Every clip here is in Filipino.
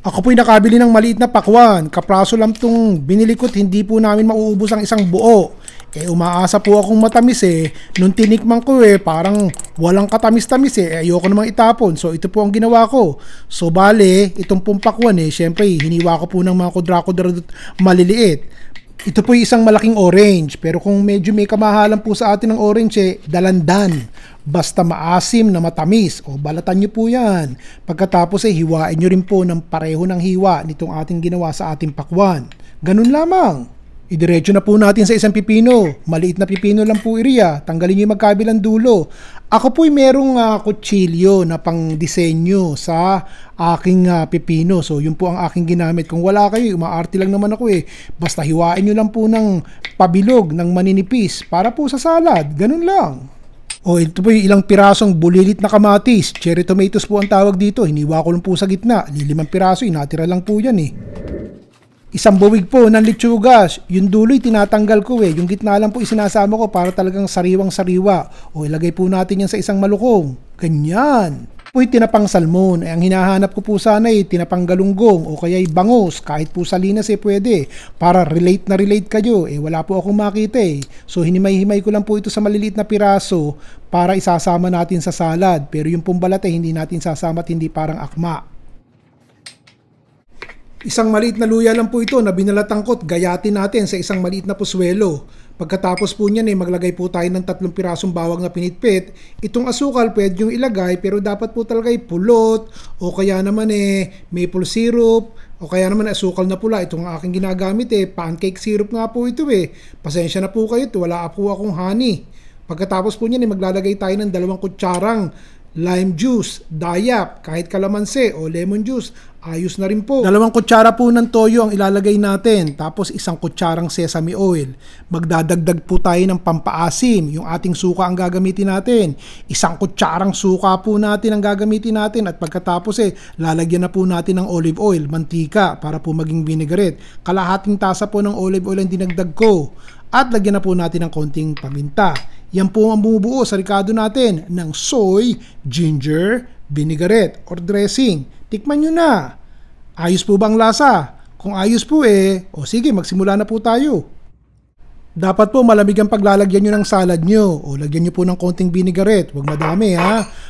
Ako po'y nakabili ng maliit na pakwan. Kapraso lang itong binili ko't hindi po namin mauubos ang isang buo. Umaasa po akong matamis Nung tinikman ko parang walang katamis-tamis ayoko namang itapon. So ito po ang ginawa ko. So bale, itong pong pakwan syempre hiniwa ko po ng mga kudra-kudra maliliit. Ito po yung isang malaking orange, pero kung medyo may kamahalan po sa atin ng orange dalandan. Basta maasim na matamis, balatan nyo po yan. Pagkatapos hiwain nyo rin po ng pareho ng hiwa nitong ating ginawa sa ating pakwan. Ganun lamang. Idiretso na po natin sa isang pipino. Maliit na pipino lang po iriya. Tanggalin nyo yung magkabilang dulo. Ako po'y merong kutsilyo na pang disenyo sa aking pipino. So yun po ang aking ginamit. Kung wala kayo, umaarte lang naman ako Basta hiwain nyo lang po ng pabilog, ng maninipis para po sa salad. Ganun lang. Ito po yung ilang pirasong bulilit na kamatis. Cherry tomatoes po ang tawag dito. Hiniwa ko lang po sa gitna. 5 piraso, natira lang po yan Isang buwig po ng litsugas. Yung dulo'y tinatanggal ko Yung gitna lang po isinasama ko para talagang sariwang-sariwa. Ilagay po natin yan sa isang malukong. Ganyan. Tinapang salmon. Ang hinahanap ko po sana tinapang galunggong o kaya bangus. Kahit po salinas pwede. Para relate na relate kayo. Wala po akong makita So hinimay-himay ko lang po ito sa maliliit na piraso para isasama natin sa salad. Pero yung pong balat hindi natin sasama at hindi parang akma. Isang maliit na luya lang po ito na binalatangkot, gayatin natin sa isang maliit na puswelo. Pagkatapos po niyan maglagay po tayo ng 3 pirasong bawang na pinitpit. Itong asukal pwede yung ilagay pero dapat po talaga pulot o kaya naman maple syrup o kaya naman asukal na pula. Itong aking ginagamit pancake syrup nga po ito Pasensya na po kayo, wala po akong honey. Pagkatapos po niyan maglalagay tayo ng 2 kutsarang lime juice, dayap, kahit kalamansi o lemon juice, ayos na rin po. 2 kutsara po ng toyo ang ilalagay natin, tapos 1 kutsarang sesame oil. Magdadagdag po tayo ng pampaasim, yung ating suka ang gagamitin natin. 1 kutsarang suka po natin ang gagamitin natin at pagkatapos lalagyan na po natin ng olive oil, mantika para po maging vinaigrette. Kalahating tasa po ng olive oil ang dinagdag ko. At lagyan na po natin ng konting paminta. Yan po ang bumubuo sa ricado natin ng soy, ginger, vinaigrette or dressing. Tikman nyo na. Ayos po bang lasa? Kung ayos po sige, magsimula na po tayo. Dapat po malamig ang paglalagyan nyo ng salad nyo o lagyan nyo po ng konting vinaigrette. Huwag madami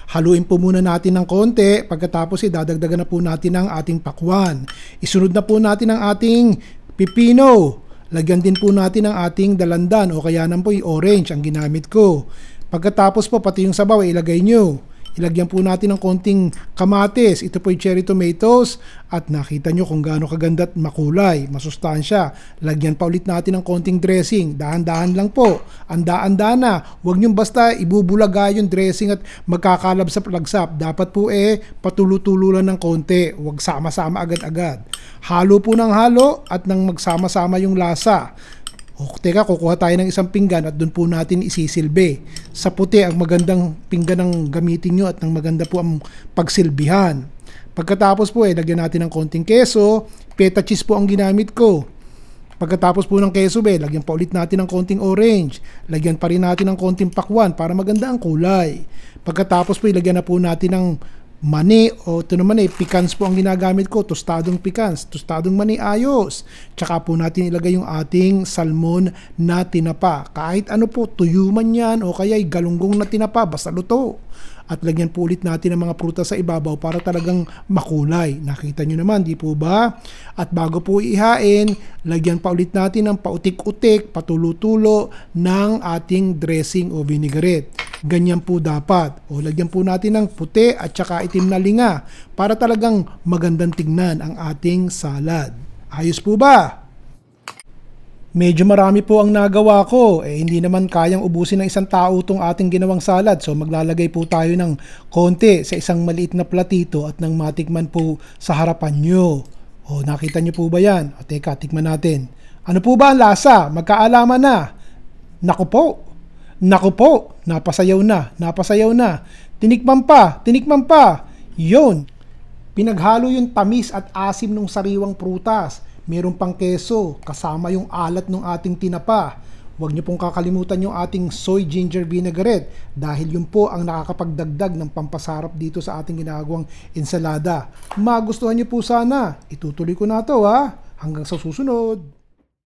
Haluin po muna natin ng konti. Pagkatapos dadagdagan na po natin ang ating pakwan. Isunod na po natin ang ating pipino. Lagyan din po natin ang ating dalandan o kaya naman po yung orange ang ginamit ko. Pagkatapos po pati yung sabaw ilagay nyo. Ilagyan po natin ng konting kamatis. Ito po yung cherry tomatoes at nakita nyo kung gaano kaganda at makulay, masustansya. Lagyan pa ulit natin ng konting dressing. Dahan-dahan lang po. Anda-anda na. Huwag nyo basta ibubulaga yung dressing at magkakalabsap-lagsap. Dapat po patulo-tulo lang ng konti. Huwag sama-sama agad-agad. Halo po ng halo at nang magsama-sama yung lasa. Teka, kukuha tayo ng 1 pinggan at doon po natin isisilbi. Sa puti, ang magandang pinggan ang gamitin nyo at ng maganda po ang pagsilbihan. Pagkatapos po, lagyan natin ng konting keso. Feta cheese po ang ginamit ko. Pagkatapos po ng keso, lagyan pa ulit natin ng konting orange. Lagyan pa rin natin ng konting pakwan para maganda ang kulay. Pagkatapos po, ilagyan na po natin ng mani o ito naman pecans po ang ginagamit ko, tostadong pecans, tostadong mani, ayos. Tsaka po natin ilagay yung ating salmon na tinapa. Kahit ano po, tuyo man yan o kaya galunggong na tinapa, basta luto. At lagyan po ulit natin ng mga prutas sa ibabaw para talagang makulay. Nakita nyo naman, di po ba? At bago po ihain, lagyan pa ulit natin ng pautik-utik, patulo-tulo ng ating dressing o vinaigrette. Ganyan po dapat. O lagyan po natin ng puti at saka itim na linga para talagang magandang tignan ang ating salad. Ayos po ba? Medyo marami po ang nagawa ko. Hindi naman kayang ubusin ng isang tao itong ating ginawang salad. So maglalagay po tayo ng konti sa isang maliit na platito at nang matikman po sa harapan nyo. Nakita nyo po ba yan? Teka, tikman natin. Ano po ba ang lasa? Magkaalaman na. Naku po, napasayaw na. Tinikman pa. Yun. Pinaghalo yung tamis at asim ng sariwang prutas. Meron pang keso, kasama yung alat ng ating tinapa. huwag niyo pong kakalimutan yung ating soy ginger vinaigrette dahil yun po ang nakakapagdagdag ng pampasarap dito sa ating ginagawang ensalada. Magustuhan niyo po sana. Itutuloy ko na to ha. Hanggang sa susunod.